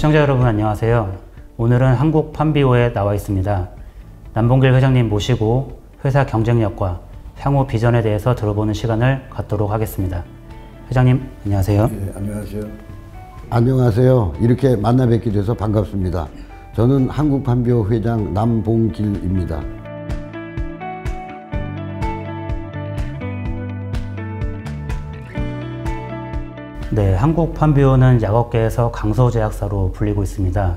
시청자 여러분 안녕하세요. 오늘은 한국판비오에 나와 있습니다. 남봉길 회장님 모시고 회사 경쟁력과 향후 비전에 대해서 들어보는 시간을 갖도록 하겠습니다. 회장님 안녕하세요. 네, 안녕하세요. 안녕하세요. 이렇게 만나 뵙게 돼서 반갑습니다. 저는 한국판비오 회장 남봉길입니다. 네, 한국판비오는 약업계에서 강소제약사로 불리고 있습니다.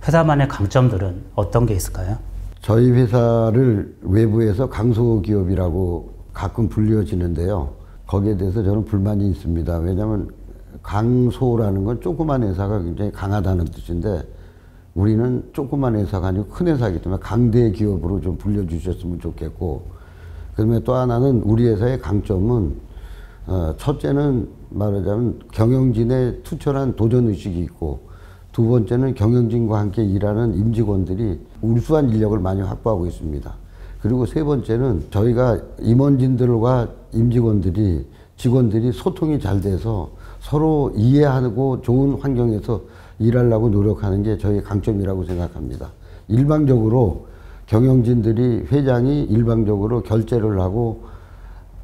회사만의 강점들은 어떤 게 있을까요? 저희 회사를 외부에서 강소기업이라고 가끔 불려지는데요. 거기에 대해서 저는 불만이 있습니다. 왜냐하면 강소라는 건 조그만 회사가 굉장히 강하다는 뜻인데 우리는 조그만 회사가 아니고 큰 회사이기 때문에 강대 기업으로 좀 불려주셨으면 좋겠고, 그다음에 또 하나는 우리 회사의 강점은 첫째는 말하자면 경영진의 투철한 도전의식이 있고, 두 번째는 경영진과 함께 일하는 임직원들이 우수한 인력을 많이 확보하고 있습니다. 그리고 세 번째는 저희가 임원진들과 직원들이 소통이 잘 돼서 서로 이해하고 좋은 환경에서 일하려고 노력하는 게 저희의 강점이라고 생각합니다. 일방적으로 경영진들이 회장이 일방적으로 결제를 하고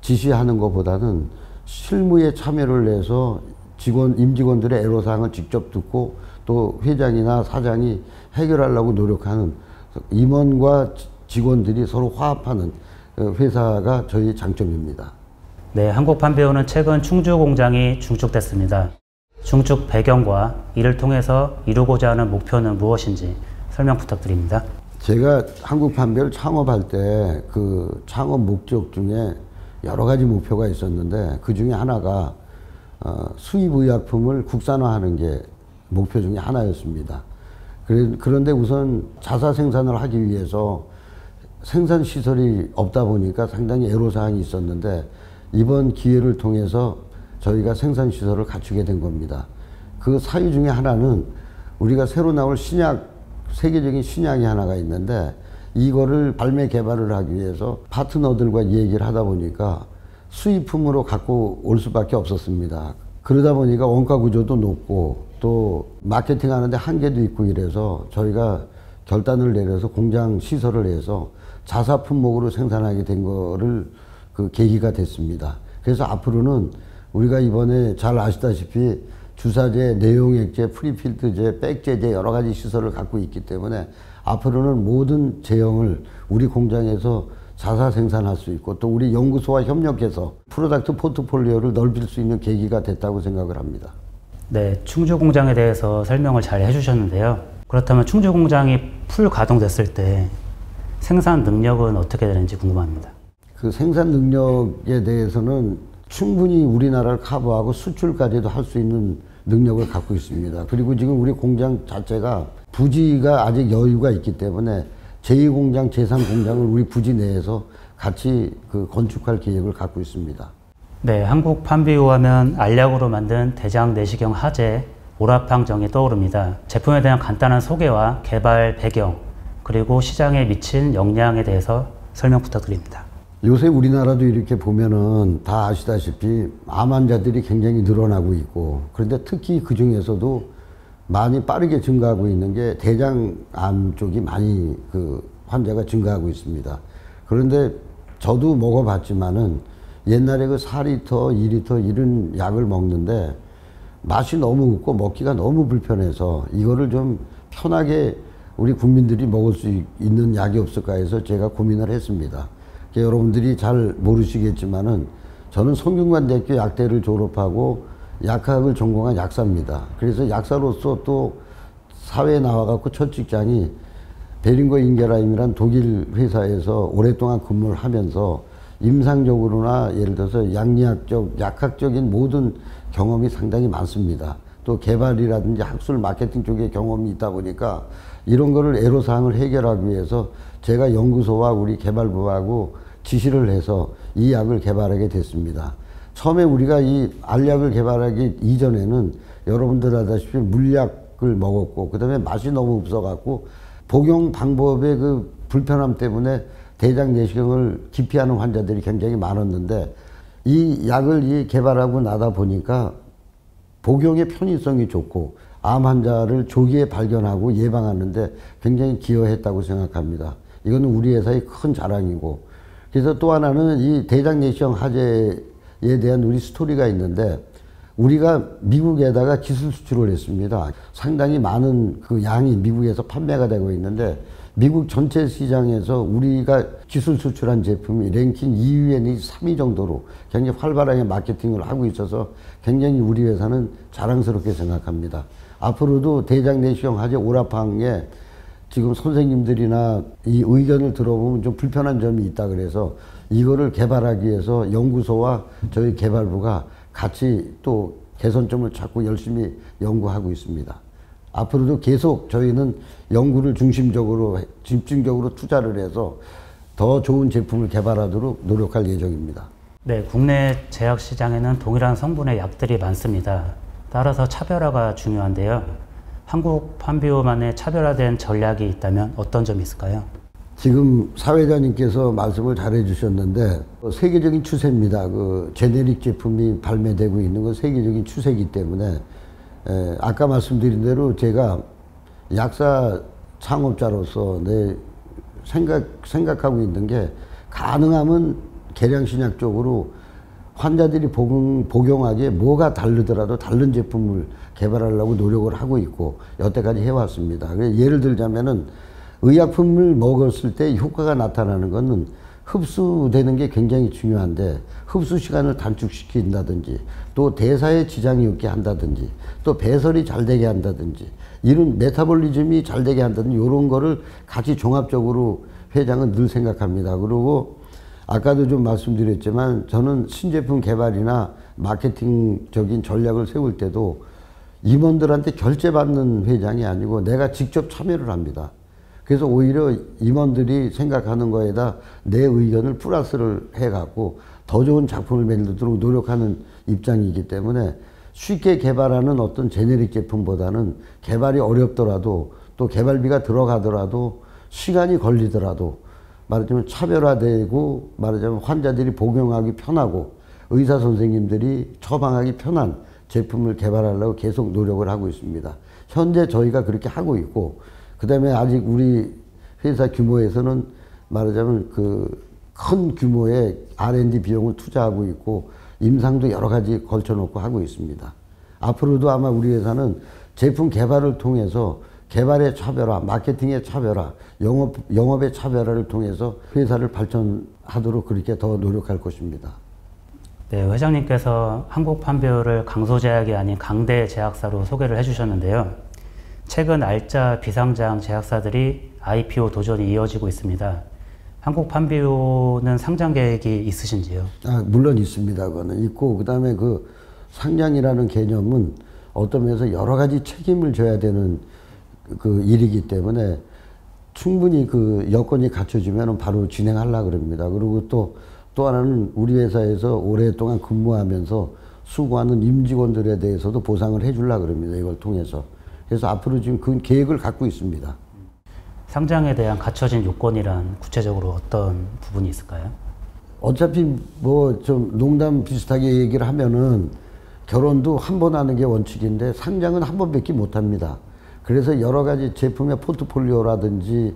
지시하는 것보다는 실무에 참여를 해서 임직원들의 애로사항을 직접 듣고 또 회장이나 사장이 해결하려고 노력하는 임원과 직원들이 서로 화합하는 회사가 저희 장점입니다. 네, 한국판비오는 최근 충주 공장이 중축됐습니다. 중축 배경과 이를 통해서 이루고자 하는 목표는 무엇인지 설명 부탁드립니다. 제가 한국판비오를 창업할 때 그 창업 목적 중에 여러 가지 목표가 있었는데 그 중에 하나가 수입의약품을 국산화하는 게 목표 중에 하나였습니다. 그런데 우선 자사 생산을 하기 위해서 생산시설이 없다 보니까 상당히 애로사항이 있었는데 이번 기회를 통해서 저희가 생산시설을 갖추게 된 겁니다. 그 사유 중에 하나는 우리가 새로 나올 신약, 세계적인 신약이 하나가 있는데 이거를 발매 개발을 하기 위해서 파트너들과 얘기를 하다 보니까 수입품으로 갖고 올 수밖에 없었습니다. 그러다 보니까 원가 구조도 높고 또 마케팅 하는데 한계도 있고 이래서 저희가 결단을 내려서 공장 시설을 해서 자사 품목으로 생산하게 된 거를 그 계기가 됐습니다. 그래서 앞으로는 우리가 이번에 잘 아시다시피 주사제, 내용액제, 프리필드제, 백제제 여러 가지 시설을 갖고 있기 때문에 앞으로는 모든 제형을 우리 공장에서 자사 생산할 수 있고 또 우리 연구소와 협력해서 프로덕트 포트폴리오를 넓힐 수 있는 계기가 됐다고 생각을 합니다. 네, 충주 공장에 대해서 설명을 잘 해주셨는데요. 그렇다면 충주 공장이 풀 가동됐을 때 생산 능력은 어떻게 되는지 궁금합니다. 그 생산 능력에 대해서는 충분히 우리나라를 커버하고 수출까지도 할 수 있는 능력을 갖고 있습니다. 그리고 지금 우리 공장 자체가 부지가 아직 여유가 있기 때문에 제2공장, 제3공장을 우리 부지 내에서 같이 그 건축할 계획을 갖고 있습니다. 네, 한국판비오 하면 알약으로 만든 대장 내시경 하제, 오라팡정이 떠오릅니다. 제품에 대한 간단한 소개와 개발 배경, 그리고 시장에 미친 영향에 대해서 설명 부탁드립니다. 요새 우리나라도 이렇게 보면은 다 아시다시피 암 환자들이 굉장히 늘어나고 있고, 그런데 특히 그 중에서도 많이 빠르게 증가하고 있는 게 대장암 쪽이 많이 그 환자가 증가하고 있습니다. 그런데 저도 먹어봤지만은 옛날에 그 4리터, 2리터 이런 약을 먹는데 맛이 너무 없고 먹기가 너무 불편해서 이거를 좀 편하게 우리 국민들이 먹을 수 있는 약이 없을까 해서 제가 고민을 했습니다. 여러분들이 잘 모르시겠지만은 저는 성균관대학교 약대를 졸업하고 약학을 전공한 약사입니다. 그래서 약사로서 또 사회에 나와갖고 첫 직장이 베링거 인게라임이란 독일 회사에서 오랫동안 근무를 하면서 임상적으로나 예를 들어서 양리학적, 약학적인 모든 경험이 상당히 많습니다. 또 개발이라든지 학술 마케팅 쪽에 경험이 있다 보니까 이런 거를 애로사항을 해결하기 위해서 제가 연구소와 우리 개발부하고 지시를 해서 이 약을 개발하게 됐습니다. 처음에 우리가 이 알약을 개발하기 이전에는 여러분들 아다시피 물약을 먹었고 그 다음에 맛이 너무 없어갖고 복용 방법의 그 불편함 때문에 대장 내시경을 기피하는 환자들이 굉장히 많았는데 이 약을 개발하고 나다 보니까 복용의 편의성이 좋고 암 환자를 조기에 발견하고 예방하는데 굉장히 기여했다고 생각합니다. 이거는 우리 회사의 큰 자랑이고, 그래서 또 하나는 이 대장 내시경 화재에 대한 우리 스토리가 있는데, 우리가 미국에다가 기술 수출을 했습니다. 상당히 많은 그 양이 미국에서 판매가 되고 있는데, 미국 전체 시장에서 우리가 기술 수출한 제품이 랭킹 2위에 내지 3위 정도로 굉장히 활발하게 마케팅을 하고 있어서 굉장히 우리 회사는 자랑스럽게 생각합니다. 앞으로도 대장 내시경 화재 오라팡에 지금 선생님들이나 이 의견을 들어보면 좀 불편한 점이 있다 그래서 이거를 개발하기 위해서 연구소와 저희 개발부가 같이 또 개선점을 찾고 열심히 연구하고 있습니다. 앞으로도 계속 저희는 연구를 중심적으로 집중적으로 투자를 해서 더 좋은 제품을 개발하도록 노력할 예정입니다. 네, 국내 제약 시장에는 동일한 성분의 약들이 많습니다. 따라서 차별화가 중요한데요. 한국 판비오만의 차별화된 전략이 있다면 어떤 점이 있을까요? 지금 사회자님께서 말씀을 잘 해주셨는데 세계적인 추세입니다. 그 제네릭 제품이 발매되고 있는 건 세계적인 추세이기 때문에 아까 말씀드린 대로 제가 약사 창업자로서 내 생각하고 있는 게 가능하면 계량신약 쪽으로 환자들이 복용하기에 뭐가 다르더라도 다른 제품을 개발하려고 노력을 하고 있고 여태까지 해왔습니다. 예를 들자면은 의약품을 먹었을 때 효과가 나타나는 것은 흡수되는 게 굉장히 중요한데 흡수 시간을 단축시킨다든지 또 대사에 지장이 없게 한다든지 또 배설이 잘 되게 한다든지 이런 메타볼리즘이 잘 되게 한다든지 이런 거를 같이 종합적으로 회장은 늘 생각합니다. 그리고 아까도 좀 말씀드렸지만 저는 신제품 개발이나 마케팅적인 전략을 세울 때도 임원들한테 결제받는 회장이 아니고 내가 직접 참여를 합니다. 그래서 오히려 임원들이 생각하는 거에다 내 의견을 플러스를 해갖고 더 좋은 작품을 만들도록 노력하는 입장이기 때문에 쉽게 개발하는 어떤 제네릭 제품보다는 개발이 어렵더라도 또 개발비가 들어가더라도 시간이 걸리더라도 말하자면 차별화되고 말하자면 환자들이 복용하기 편하고 의사 선생님들이 처방하기 편한 제품을 개발하려고 계속 노력을 하고 있습니다. 현재 저희가 그렇게 하고 있고 그 다음에 아직 우리 회사 규모에서는 말하자면 그 큰 규모의 R&D 비용을 투자하고 있고 임상도 여러 가지 걸쳐놓고 하고 있습니다. 앞으로도 아마 우리 회사는 제품 개발을 통해서 개발의 차별화, 마케팅의 차별화, 영업의 차별화를 통해서 회사를 발전하도록 그렇게 더 노력할 것입니다. 네, 회장님께서 한국 판비오를 강소제약이 아닌 강대 제약사로 소개를 해주셨는데요. 최근 알짜 비상장 제약사들이 IPO 도전이 이어지고 있습니다. 한국 판비오는 상장 계획이 있으신지요? 물론 있습니다. 그거는 있고 그다음에 그 상장이라는 개념은 어떤 면에서 여러 가지 책임을 져야 되는 그 일이기 때문에 충분히 그 여건이 갖춰지면 바로 진행하려고 그럽니다. 그리고 또 하나는 우리 회사에서 오랫동안 근무하면서 수고하는 임직원들에 대해서도 보상을 해주려고 그럽니다. 이걸 통해서. 그래서 앞으로 지금 그 계획을 갖고 있습니다. 상장에 대한 갖춰진 요건이란 구체적으로 어떤 부분이 있을까요? 어차피 뭐 좀 농담 비슷하게 얘기를 하면은 결혼도 한 번 하는 게 원칙인데 상장은 한 번밖에 못 합니다. 그래서 여러 가지 제품의 포트폴리오라든지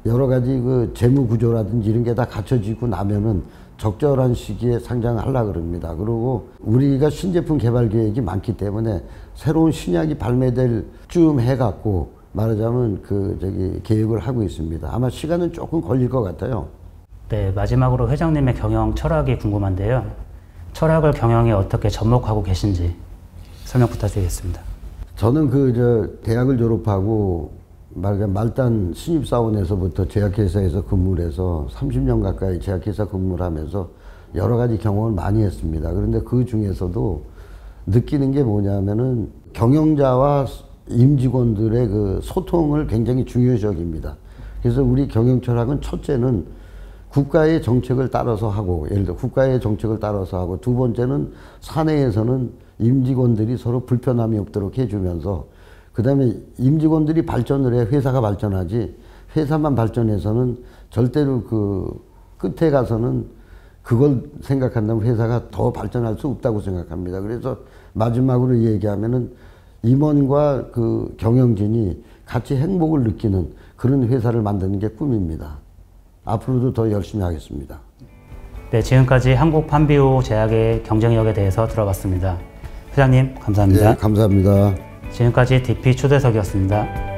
여러 가지 그 재무 구조라든지 이런 게 다 갖춰지고 나면은 적절한 시기에 상장을 하려고 그럽니다. 그리고 우리가 신제품 개발 계획이 많기 때문에 새로운 신약이 발매될 쯤 해갖고 말하자면 계획을 하고 있습니다. 아마 시간은 조금 걸릴 것 같아요. 네, 마지막으로 회장님의 경영 철학이 궁금한데요. 철학을 경영에 어떻게 접목하고 계신지 설명 부탁드리겠습니다. 저는 대학을 졸업하고 말하자면 말단 신입사원에서부터 제약회사에서 근무를 해서 30년 가까이 제약회사 근무를 하면서 여러 가지 경험을 많이 했습니다. 그런데 그 중에서도 느끼는 게 뭐냐면은 경영자와 임직원들의 그 소통을 굉장히 중요시 여깁니다. 그래서 우리 경영 철학은 첫째는 국가의 정책을 따라서 하고, 예를 들어 국가의 정책을 따라서 하고, 두 번째는 사내에서는 임직원들이 서로 불편함이 없도록 해주면서, 그 다음에 임직원들이 발전을 해 회사가 발전하지, 회사만 발전해서는 절대로 그 끝에 가서는 그걸 생각한다면 회사가 더 발전할 수 없다고 생각합니다. 그래서 마지막으로 얘기하면은 임원과 그 경영진이 같이 행복을 느끼는 그런 회사를 만드는 게 꿈입니다. 앞으로도 더 열심히 하겠습니다. 네, 지금까지 한국판비호 제약의 경쟁력에 대해서 들어봤습니다. 회장님, 감사합니다. 네, 감사합니다. 지금까지 DP 초대석이었습니다.